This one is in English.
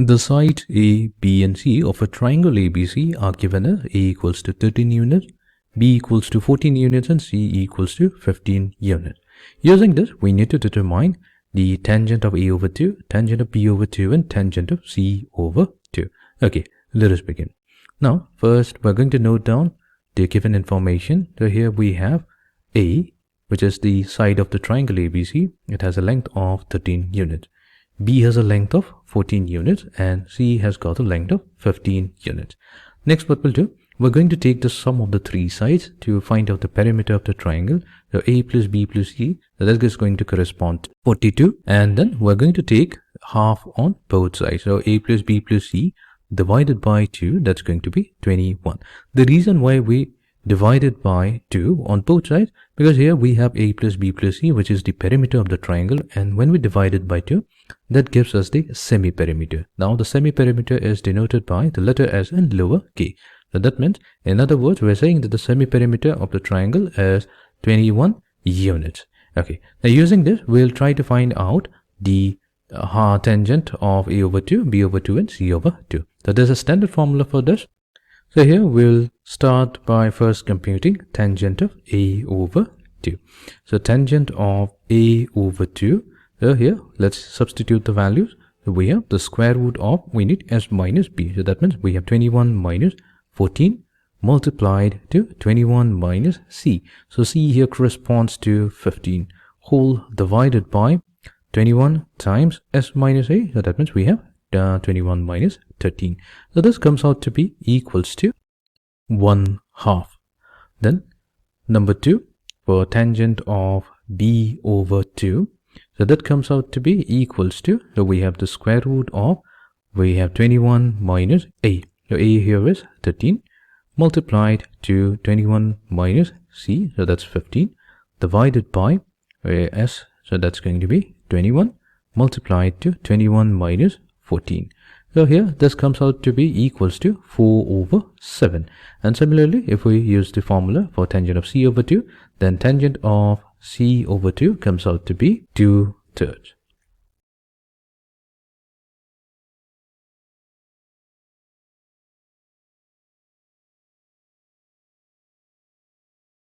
The sides A, B and C of a triangle ABC are given as A equals to 13 units, B equals to 14 units and C equals to 15 units. Using this, we need to determine the tangent of A over 2, tangent of B over 2 and tangent of C over 2. Okay, let us begin. Now, first we're going to note down the given information. So here we have A, which is the side of the triangle ABC. It has a length of 13 units. B has a length of 14 units and C has got a length of 15 units. Next, what we'll do, we're going to take the sum of the three sides to find out the perimeter of the triangle. So A plus B plus C, so that is going to correspond to 42. And then we're going to take half on both sides. So A plus B plus C divided by 2, that's going to be 21. The reason why we divided by 2 on both sides, because here we have A plus B plus C, which is the perimeter of the triangle, and when we divide it by 2, that gives us the semi-perimeter. Now the semi-perimeter is denoted by the letter S and lower k. So that means, in other words, we're saying that the semi-perimeter of the triangle is 21 units. Okay, now using this, we'll try to find out the tangent of A over 2, B over 2 and C over 2. So there's a standard formula for this. So here we'll start by first computing tangent of A over 2. So tangent of A over 2, so here let's substitute the values. So we have the square root of, we need S minus B. So that means we have 21 minus 14 multiplied to 21 minus C. So C here corresponds to 15 whole divided by 21 times S minus A. So that means we have 21 minus 13. So this comes out to be equals to 1/2. Then number 2 for tangent of B over 2. So that comes out to be equals to, so we have the square root of, we have 21 minus A. So A here is 13 multiplied to 21 minus C. So that's 15 divided by S. So that's going to be 21 multiplied to 21 minus 14. So here this comes out to be equals to 4 over 7. And similarly, if we use the formula for tangent of C over 2, then tangent of C over 2 comes out to be 2/3.